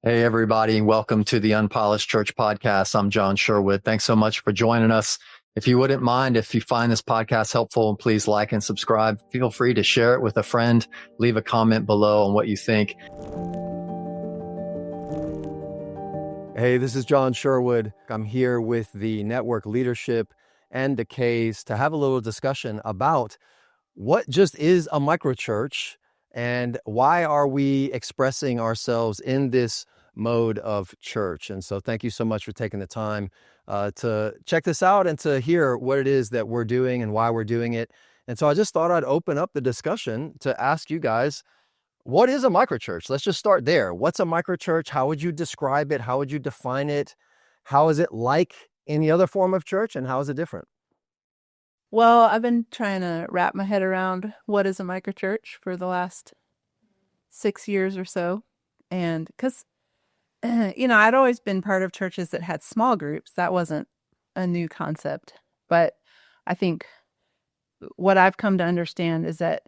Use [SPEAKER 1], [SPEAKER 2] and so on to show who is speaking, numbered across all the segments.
[SPEAKER 1] Hey, everybody. Welcome to the Unpolished Church Podcast. I'm John Sherwood. Thanks so much for joining us. If you wouldn't mind, if you find this podcast helpful, please like and subscribe. Feel free to share it with a friend. Leave a comment below on what you think. Hey, this is John Sherwood. I'm here with the network leadership and decays to have a little discussion about what just is a microchurch and why are we expressing ourselves in this mode of church. And so thank you so much for taking the time to check this out and to hear what it is that we're doing and why we're doing it. And so I just thought I'd open up the discussion to ask you guys, what is a microchurch? Let's just start there. What's a microchurch? How would you describe it? How would you define it? How is it like any other form of church, and how is it different?
[SPEAKER 2] Well, I've been trying to wrap my head around what is a microchurch for the last 6 years or so. And because, I'd always been part of churches that had small groups. That wasn't a new concept. But I think what I've come to understand is that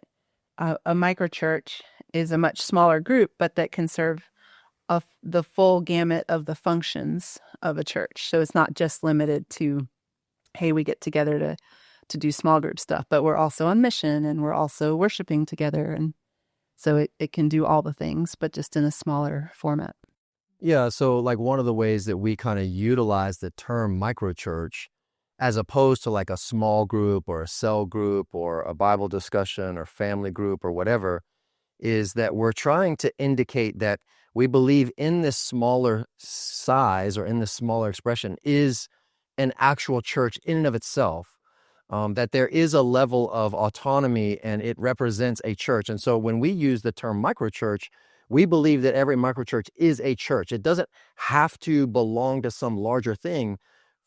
[SPEAKER 2] a microchurch is a much smaller group, but that can serve the full gamut of the functions of a church. So it's not just limited to, hey, we get together to do small group stuff, but we're also on mission and we're also worshiping together. And so it can do all the things, but just in a smaller format.
[SPEAKER 1] Yeah, so like one of the ways that we kind of utilize the term microchurch as opposed to like a small group or a cell group or a Bible discussion or family group or whatever is that we're trying to indicate that we believe in this smaller size or in this smaller expression is an actual church in and of itself. That there is a level of autonomy and it represents a church. And so when we use the term microchurch, we believe that every microchurch is a church. It doesn't have to belong to some larger thing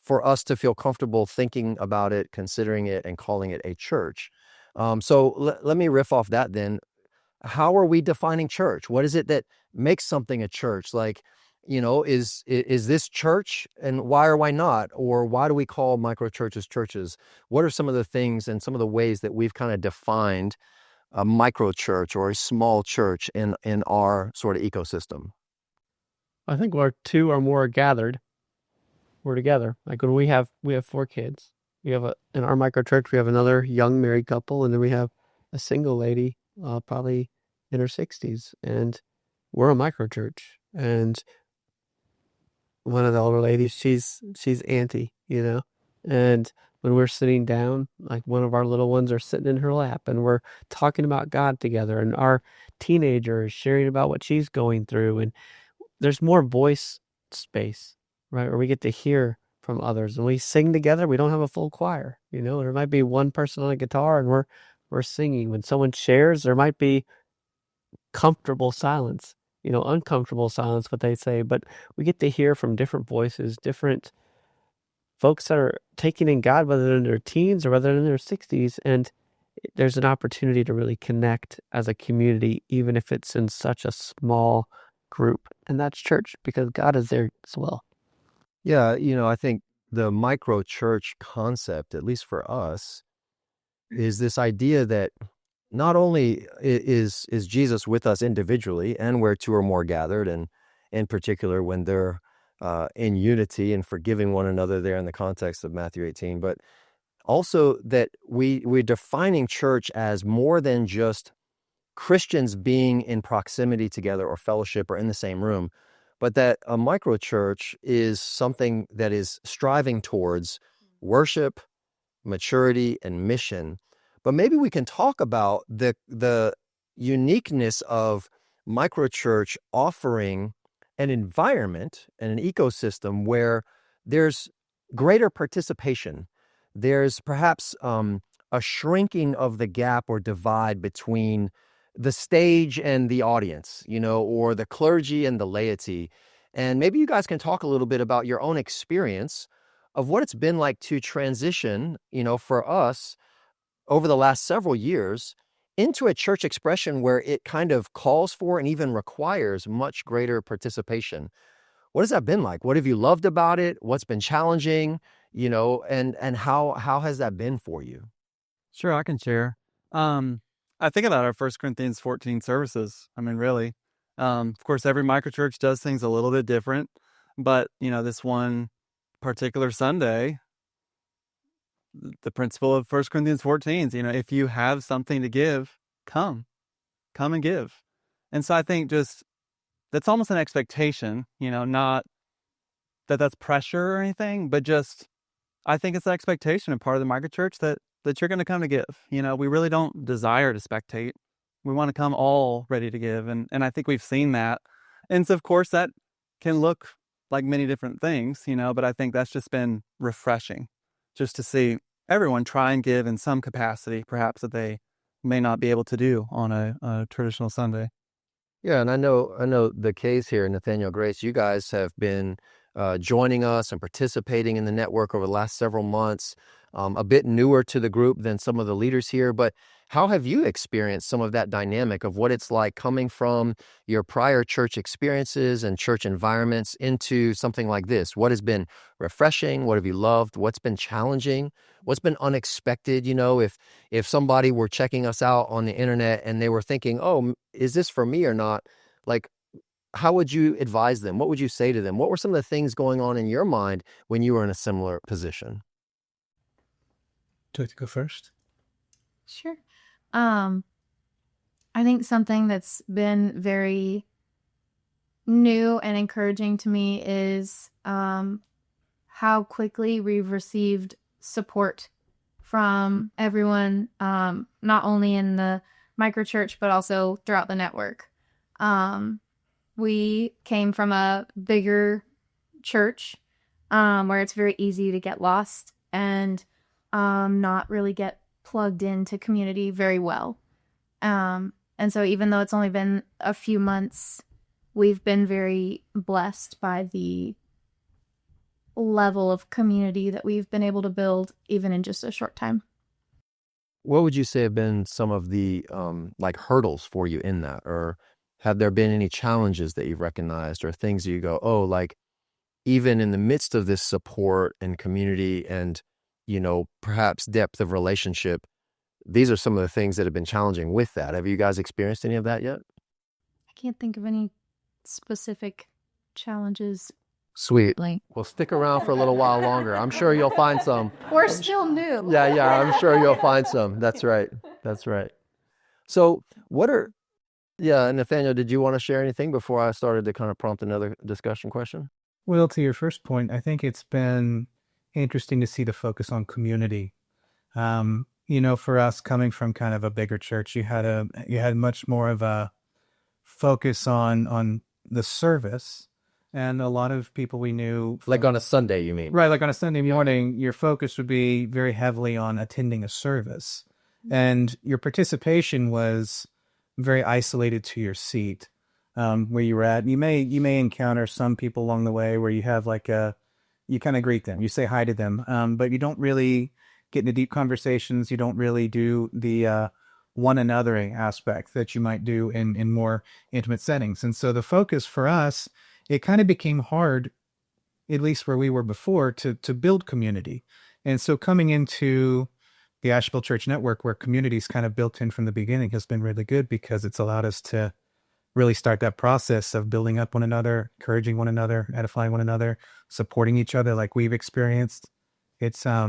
[SPEAKER 1] for us to feel comfortable thinking about it, considering it, and calling it a church. So let me riff off that then. How are we defining church? What is it that makes something a church? Like, is this church, and why or why not? Or why do we call microchurches churches? What are some of the things and some of the ways that we've kind of defined a microchurch or a small church in our sort of ecosystem?
[SPEAKER 3] I think where two or more are gathered, we're together. Like when we have 4 kids. We have in our microchurch, we have another young married couple, and then we have a single lady, probably in her 60s, and we're a microchurch. And one of the older ladies, she's auntie, and when we're sitting down, like one of our little ones are sitting in her lap and we're talking about God together, and our teenager is sharing about what she's going through, and there's more voice space, right? Where we get to hear from others and we sing together. We don't have a full choir, there might be one person on a guitar and we're singing. When someone shares, there might be comfortable silence, uncomfortable silence, what they say, but we get to hear from different voices, different folks that are taking in God, whether they're in their teens or whether they're in their 60s. And there's an opportunity to really connect as a community, even if it's in such a small group. And that's church, because God is there as well.
[SPEAKER 1] Yeah, I think the micro church concept, at least for us, is this idea that not only is Jesus with us individually and where two or more gathered, and in particular when they're in unity and forgiving one another there in the context of Matthew 18, but also that we're defining church as more than just Christians being in proximity together or fellowship or in the same room, but that a microchurch is something that is striving towards worship, maturity, and mission. But maybe we can talk about the uniqueness of microchurch offering an environment and an ecosystem where there's greater participation. There's perhaps a shrinking of the gap or divide between the stage and the audience, or the clergy and the laity. And maybe you guys can talk a little bit about your own experience of what it's been like to transition, for us over the last several years into a church expression where it kind of calls for and even requires much greater participation. What has that been like? What have you loved about it? What's been challenging, and how has that been for you?
[SPEAKER 4] Sure, I can share. I think about our 1 Corinthians 14 services. I mean, really, Of course, every microchurch does things a little bit different, but this one particular Sunday, the principle of 1 Corinthians 14, if you have something to give, come and give. And so I think just that's almost an expectation, not that that's pressure or anything, but just I think it's an expectation of part of the microchurch that you're going to come to give. We really don't desire to spectate. We want to come all ready to give, and I think we've seen that. And so, of course, that can look like many different things, but I think that's just been refreshing, just to see everyone try and give in some capacity, perhaps that they may not be able to do on a traditional Sunday.
[SPEAKER 1] Yeah, and I know the case here, Nathaniel, Grace, you guys have been joining us and participating in the network over the last several months, a bit newer to the group than some of the leaders here, but how have you experienced some of that dynamic of what it's like coming from your prior church experiences and church environments into something like this? What has been refreshing? What have you loved? What's been challenging? What's been unexpected? If somebody were checking us out on the internet and they were thinking, oh, is this for me or not? Like, how would you advise them? What would you say to them? What were some of the things going on in your mind when you were in a similar position?
[SPEAKER 5] Do you like to go first?
[SPEAKER 6] Sure. I think something that's been very new and encouraging to me is how quickly we've received support from everyone, not only in the microchurch, but also throughout the network. We came from a bigger church where it's very easy to get lost and not really get plugged into community very well. And so even though it's only been a few months, we've been very blessed by the level of community that we've been able to build even in just a short time.
[SPEAKER 1] What would you say have been some of the hurdles for you in that? Or have there been any challenges that you've recognized or things that you go, oh, like even in the midst of this support and community and, perhaps depth of relationship, these are some of the things that have been challenging with that. Have you guys experienced any of that yet?
[SPEAKER 6] I can't think of any specific challenges.
[SPEAKER 1] Sweet. Well, stick around for a little while longer. I'm sure you'll find some.
[SPEAKER 6] We're still new.
[SPEAKER 1] Yeah, I'm sure you'll find some. That's right. So Nathaniel, did you want to share anything before I started to kind of prompt another discussion question?
[SPEAKER 5] Well, to your first point, I think it's been interesting to see the focus on community. For us coming from kind of a bigger church, you had much more of a focus on the service, and a lot of people we knew,
[SPEAKER 1] Like on a Sunday, you mean?
[SPEAKER 5] right? Like on a Sunday morning, your focus would be very heavily on attending a service, and your participation was very isolated to your seat, where you were at. You may encounter some people along the way where you have you kind of greet them, you say hi to them, but you don't really get into deep conversations. You don't really do the one anothering aspect that you might do in more intimate settings. And so the focus for us, it kind of became hard, at least where we were before, to build community. And so coming into the Asheville Church Network, where community is kind of built in from the beginning, has been really good because it's allowed us to really start that process of building up one another, encouraging one another, edifying one another, supporting each other like we've experienced. It's I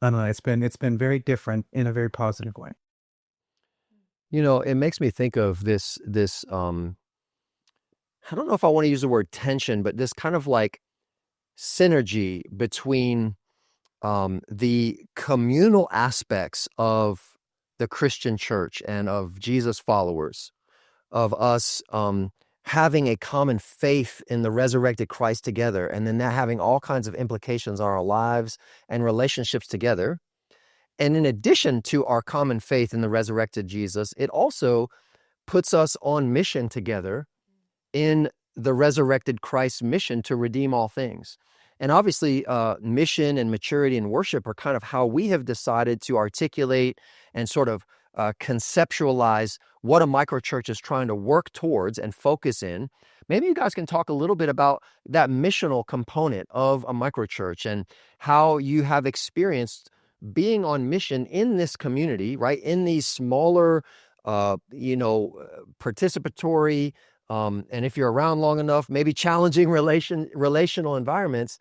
[SPEAKER 5] don't know, it's been very different in a very positive way.
[SPEAKER 1] It makes me think of this I don't know if I want to use the word tension, but this kind of like synergy between the communal aspects of the Christian church and of Jesus followers, of us having a common faith in the resurrected Christ together, and then that having all kinds of implications on our lives and relationships together. And in addition to our common faith in the resurrected Jesus, it also puts us on mission together in the resurrected Christ's mission to redeem all things. And obviously, mission and maturity and worship are kind of how we have decided to articulate and sort of conceptualize what a microchurch is trying to work towards and focus in. Maybe you guys can talk a little bit about that missional component of a microchurch and how you have experienced being on mission in this community, right? In these smaller, participatory, and if you're around long enough, maybe challenging relational environments,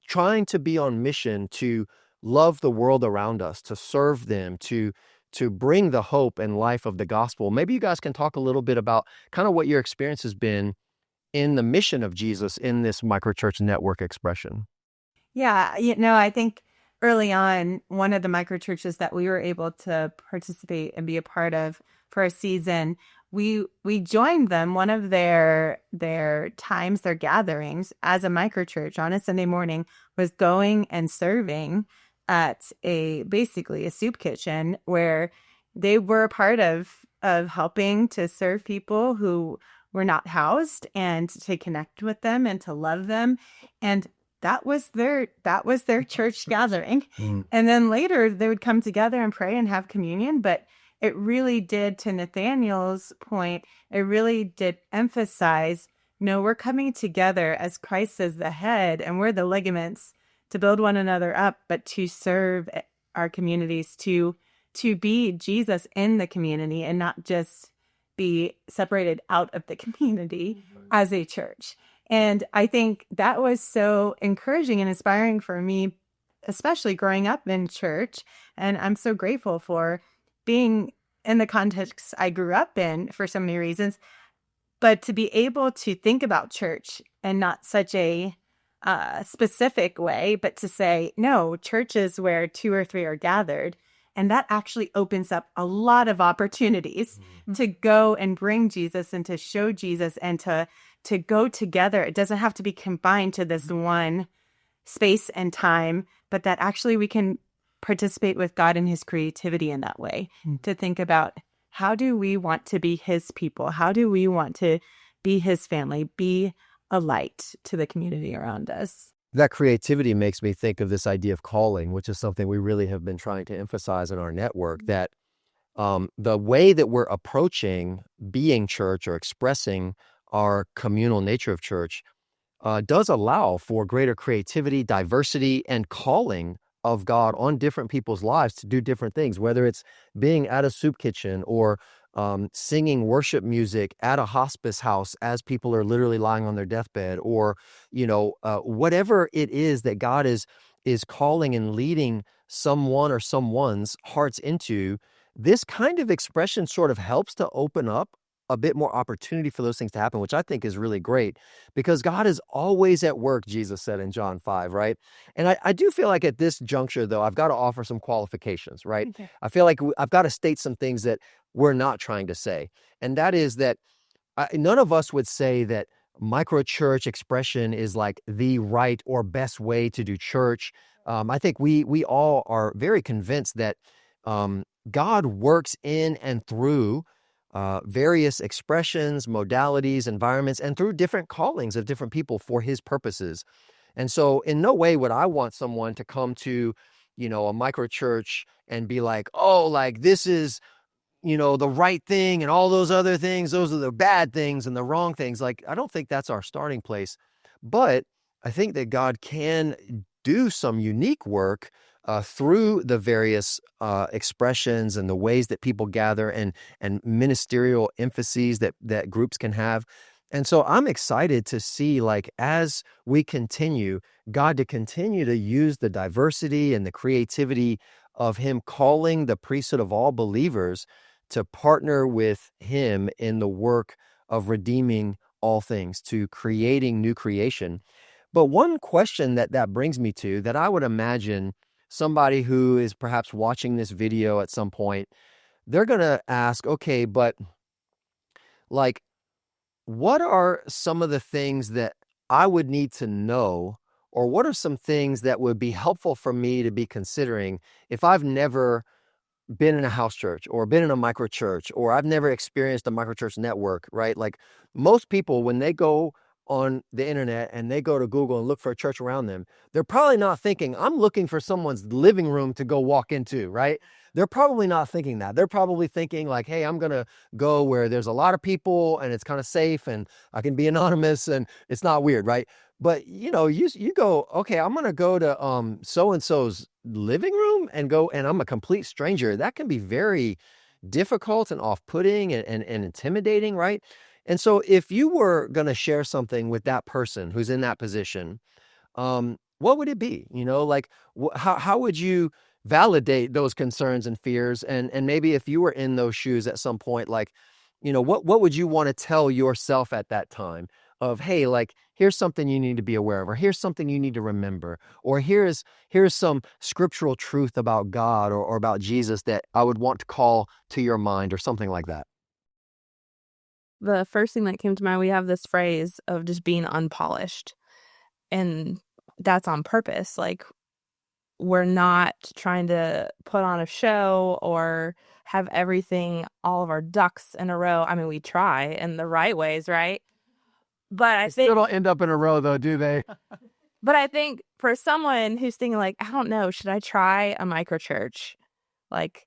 [SPEAKER 1] trying to be on mission to love the world around us, to serve them, to bring the hope and life of the gospel. Maybe you guys can talk a little bit about kind of what your experience has been in the mission of Jesus in this microchurch network expression.
[SPEAKER 7] Yeah, I think early on, one of the microchurches that we were able to participate and be a part of for a season, we joined them. One of their times, their gatherings as a microchurch on a Sunday morning was going and serving at basically a soup kitchen, where they were a part of helping to serve people who were not housed and to connect with them and to love them. And that was their church gathering. And then later they would come together and pray and have communion. But it really did, to Nathaniel's point, it really did emphasize, no, we're coming together as Christ as the head, and we're the ligaments to build one another up, but to serve our communities, to be Jesus in the community and not just be separated out of the community as a church. And I think that was so encouraging and inspiring for me, especially growing up in church. And I'm so grateful for being in the context I grew up in for so many reasons. But to be able to think about church in not such a specific way, but to say, no, church is where 2 or 3 are gathered. And that actually opens up a lot of opportunities to go and bring Jesus and to show Jesus and to go together. It doesn't have to be confined to this one space and time, but that actually we can participate with God in his creativity in that way, to think about, how do we want to be his people? How do we want to be his family, be a light to the community around us?
[SPEAKER 1] That creativity makes me think of this idea of calling, which is something we really have been trying to emphasize in our network, that the way that we're approaching being church or expressing our communal nature of church does allow for greater creativity, diversity, and calling of God on different people's lives to do different things, whether it's being at a soup kitchen or singing worship music at a hospice house as people are literally lying on their deathbed, or whatever it is that God is calling and leading someone or someone's hearts into. This kind of expression sort of helps to open up a bit more opportunity for those things to happen, which I think is really great, because God is always at work, Jesus said in John 5, right? And I do feel like at this juncture, though, I've got to offer some qualifications, right? Okay. I feel like I've got to state some things that we're not trying to say. And that is that none of us would say that microchurch expression is like the right or best way to do church. I think we all are very convinced that God works in and through various expressions, modalities, environments, and through different callings of different people for his purposes. And so in no way would I want someone to come to, a microchurch and be like, oh, like this is, the right thing, and all those other things, those are the bad things and the wrong things. Like, I don't think that's our starting place. But I think that God can do some unique work through the various expressions and the ways that people gather and ministerial emphases that groups can have. And so I'm excited to see, like, as we continue, God to continue to use the diversity and the creativity of him calling the priesthood of all believers to partner with him in the work of redeeming all things, to creating new creation. But one question that brings me to, that I would imagine somebody who is perhaps watching this video at some point, they're going to ask, okay, but like, what are some of the things that I would need to know, or what are some things that would be helpful for me to be considering if I've never been in a house church or been in a micro church, or I've never experienced a micro church network, right? Like, most people, when they go on the internet and they go to Google and look for a church around them, they're probably not thinking, I'm looking for someone's living room to go walk into, right? They're probably not thinking that. They're probably thinking like, hey, I'm going to go where there's a lot of people and it's kind of safe and I can be anonymous and it's not weird, right? But you go, okay, I'm going to go to so-and-so's living room and I'm a complete stranger. That can be very difficult and off-putting and intimidating, right? And so if you were going to share something with that person who's in that position, what would it be? Like how would you validate those concerns and fears? And maybe if you were in those shoes at some point, like, what would you want to tell yourself at that time of, hey, like, here's something you need to be aware of, or here's something you need to remember, or here's some scriptural truth about God or about Jesus that I would want to call to your mind, or something like that.
[SPEAKER 8] The first thing that came to mind, we have this phrase of just being unpolished. And that's on purpose. Like, we're not trying to put on a show or have everything, all of our ducks in a row. I mean, we try in the right ways, right? But I think
[SPEAKER 1] still don't end up in a row, though, do they?
[SPEAKER 8] But I think for someone who's thinking like, I don't know, should I try a microchurch? Like,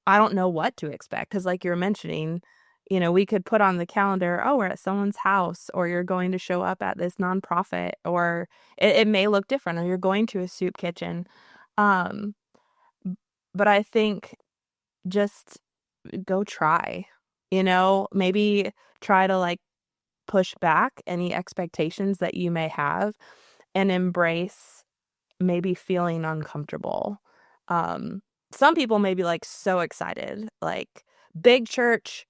[SPEAKER 8] I don't know what to expect. Because like you're mentioning, we could put on the calendar, oh, we're at someone's house, or you're going to show up at this nonprofit, or it may look different, or you're going to a soup kitchen. But I think just go try, maybe try to like push back any expectations that you may have and embrace maybe feeling uncomfortable. Some people may be like so excited, like big church,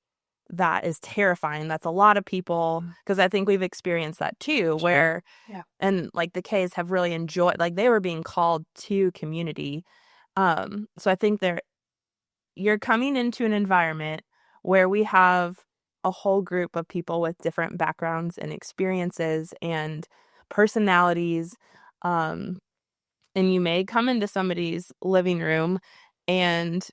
[SPEAKER 8] that is terrifying. That's a lot of people, because I think we've experienced that too, where, and like the K's have really enjoyed, like they were being called to community. So I think you're coming into an environment where we have a whole group of people with different backgrounds and experiences and personalities. And you may come into somebody's living room and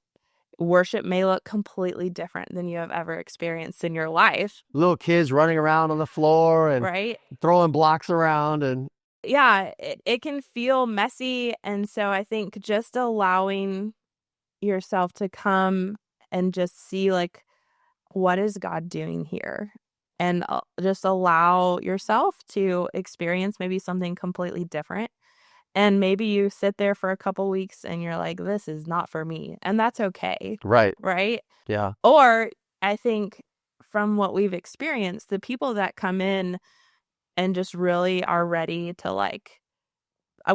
[SPEAKER 8] worship may look completely different than you have ever experienced in your life.
[SPEAKER 1] Little kids running around on the floor and
[SPEAKER 8] right?
[SPEAKER 1] Throwing blocks around, and
[SPEAKER 8] Yeah, it can feel messy. And so I think just allowing yourself to come and just see like, what is God doing here? And just allow yourself to experience maybe something completely different. And maybe you sit there for a couple weeks and you're like, this is not for me. And that's okay.
[SPEAKER 1] right.
[SPEAKER 8] Right?
[SPEAKER 1] Yeah.
[SPEAKER 8] Or I think from what we've experienced, the people that come in and just really are ready to like,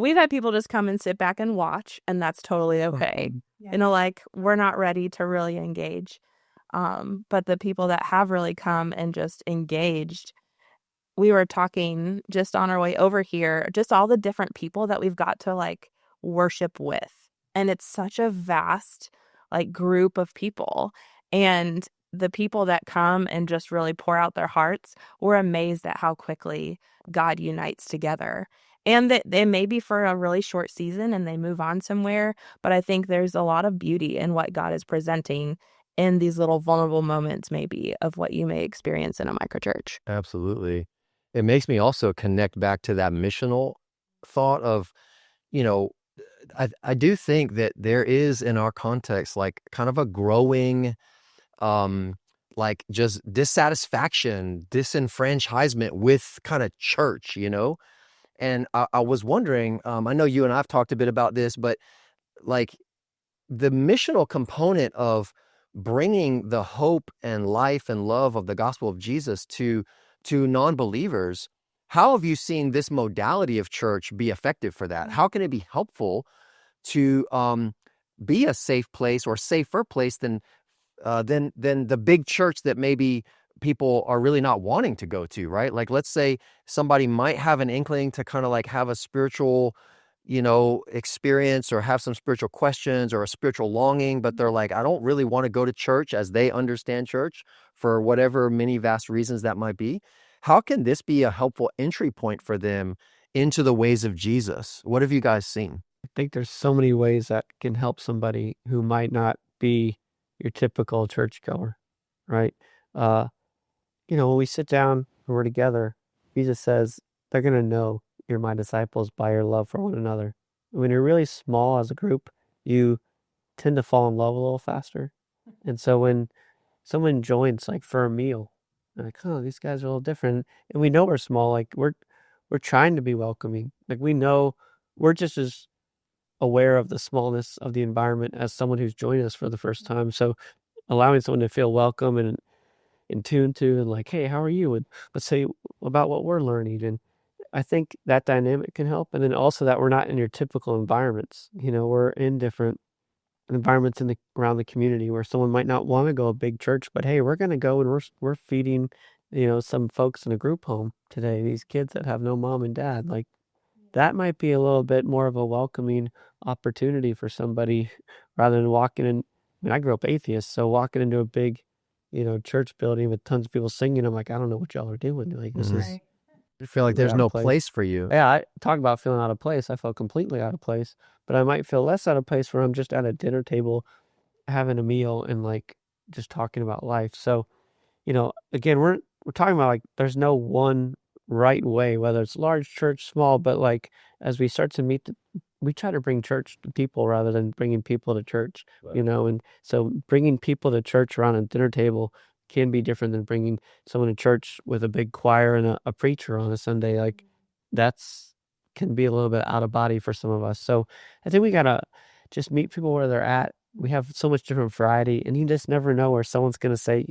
[SPEAKER 8] we've had people just come and sit back and watch, and that's totally okay. Like, we're not ready to really engage. But the people that have really come and just engaged, we were talking just on our way over here, just all the different people that we've got to like worship with. And it's such a vast like group of people. And the people that come and just really pour out their hearts, we're amazed at how quickly God unites together. And that they may be for a really short season and they move on somewhere. But I think there's a lot of beauty in what God is presenting in these little vulnerable moments, maybe, of what you may experience in a microchurch.
[SPEAKER 1] Absolutely. It makes me also connect back to that missional thought of, I do think that there is in our context, like kind of a growing, like just dissatisfaction, disenfranchisement with kind of church, And I was wondering, I know you and I've talked a bit about this, but like the missional component of bringing the hope and life and love of the gospel of Jesus to non-believers, how have you seen this modality of church be effective for that? How can it be helpful to be a safe place or safer place than the big church that maybe people are really not wanting to go to, right? Like, let's say somebody might have an inkling to kind of like have a spiritual, experience or have some spiritual questions or a spiritual longing, but they're like, I don't really want to go to church as they understand church for whatever many vast reasons that might be. How can this be a helpful entry point for them into the ways of Jesus? What have you guys seen?
[SPEAKER 3] I think there's so many ways that can help somebody who might not be your typical churchgoer, right? When we sit down and we're together, Jesus says they're going to know you're my disciples by your love for one another. When you're really small as a group, you tend to fall in love a little faster. And so when someone joins like for a meal, they're like, oh, these guys are a little different. And we know we're small, like we're trying to be welcoming. Like we know we're just as aware of the smallness of the environment as someone who's joining us for the first time. So allowing someone to feel welcome and in tune to, and like, hey, how are you? And let's say about what we're learning. And I think that dynamic can help. And then also that we're not in your typical environments. We're in different environments around the community where someone might not want to go a big church, but hey, we're going to go and we're feeding, some folks in a group home today, these kids that have no mom and dad. Like, that might be a little bit more of a welcoming opportunity for somebody rather than walking in. I mean, I grew up atheist, so walking into a big, church building with tons of people singing, I'm like, I don't know what y'all are doing. Like, this is
[SPEAKER 1] I feel like
[SPEAKER 3] really
[SPEAKER 1] there's
[SPEAKER 3] out
[SPEAKER 1] no
[SPEAKER 3] of place.
[SPEAKER 1] place for you.
[SPEAKER 3] Yeah, I talk about feeling out of place. I felt completely out of place, but I might feel less out of place where I'm just at a dinner table having a meal and like just talking about life. So, again, we're talking about like there's no one right way, whether it's large church, small, but like as we start to meet, we try to bring church to people rather than bringing people to church, and so bringing people to church around a dinner table can be different than bringing someone to church with a big choir and a preacher on a Sunday. Like that's can be a little bit out of body for some of us. So I think we gotta just meet people where they're at. We have so much different variety, and you just never know where someone's going to say,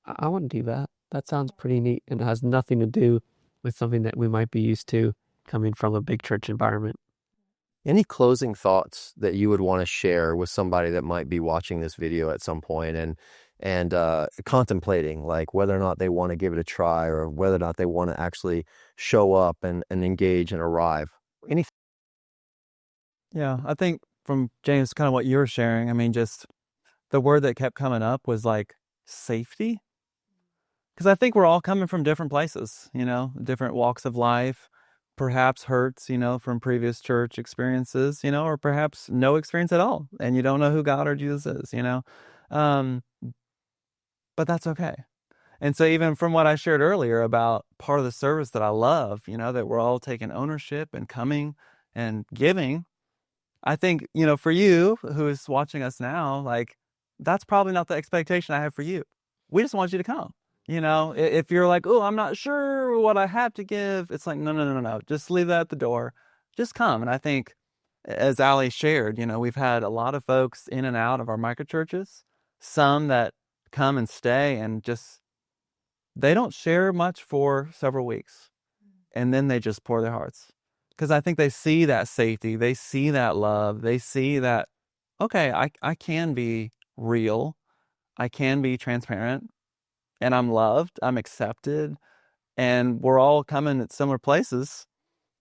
[SPEAKER 3] I want to do that. That sounds pretty neat, and it has nothing to do with something that we might be used to coming from a big church environment.
[SPEAKER 1] Any closing thoughts that you would want to share with somebody that might be watching this video at some point and contemplating like whether or not they want to give it a try or whether or not they want to actually show up and engage and arrive? Anything?
[SPEAKER 4] Yeah, I think from James, kind of what you were sharing, I mean, just the word that kept coming up was like safety. Because I think we're all coming from different places, different walks of life, perhaps hurts, from previous church experiences, or perhaps no experience at all. And you don't know who God or Jesus is, but that's okay. And so even from what I shared earlier about part of the service that I love, that we're all taking ownership and coming and giving, I think, for you who's watching us now, like that's probably not the expectation I have for you. We just want you to come. If you're like, oh, I'm not sure what I have to give, it's like, no. Just leave that at the door. Just come. And I think as Ali shared, we've had a lot of folks in and out of our microchurches, some that come and stay and just, they don't share much for several weeks. And then they just pour their hearts. Because I think they see that safety, they see that love, they see that, okay, I can be real, I can be transparent, and I'm loved, I'm accepted, and we're all coming at similar places,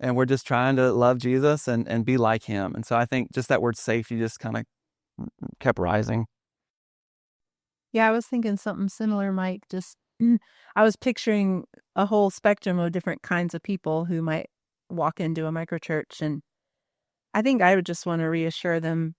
[SPEAKER 4] and we're just trying to love Jesus and be like him. And so I think just that word safety just kind of kept rising.
[SPEAKER 2] Yeah, I was thinking something similar, Mike. I was picturing a whole spectrum of different kinds of people who might walk into a microchurch, and I think I would just want to reassure them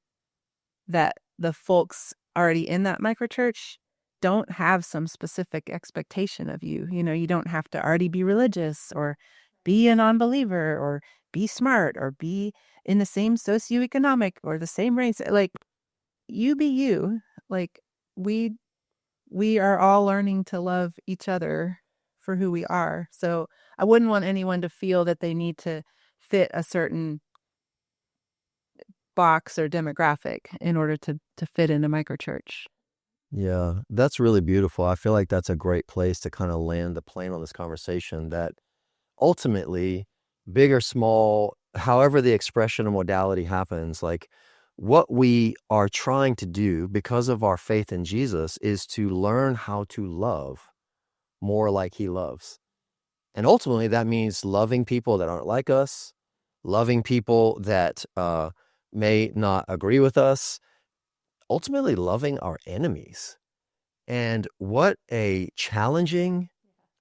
[SPEAKER 2] that the folks already in that microchurch don't have some specific expectation of you. You don't have to already be religious or be a non-believer or be smart or be in the same socioeconomic or the same race. Like, you be you. Like, we are all learning to love each other for who we are. So I wouldn't want anyone to feel that they need to fit a certain box or demographic in order to fit in a microchurch.
[SPEAKER 1] Yeah, that's really beautiful. I feel like that's a great place to kind of land the plane on this conversation, that ultimately, big or small, however the expression of modality happens, like what we are trying to do because of our faith in Jesus is to learn how to love more like he loves. And ultimately, that means loving people that aren't like us, loving people that may not agree with us, ultimately loving our enemies. And what a challenging,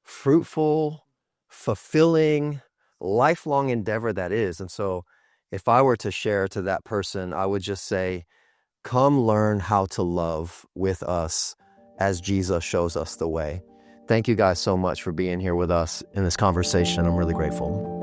[SPEAKER 1] fruitful, fulfilling, lifelong endeavor that is. And so if I were to share to that person, I would just say, come learn how to love with us as Jesus shows us the way. Thank you guys so much for being here with us in this conversation. I'm really grateful.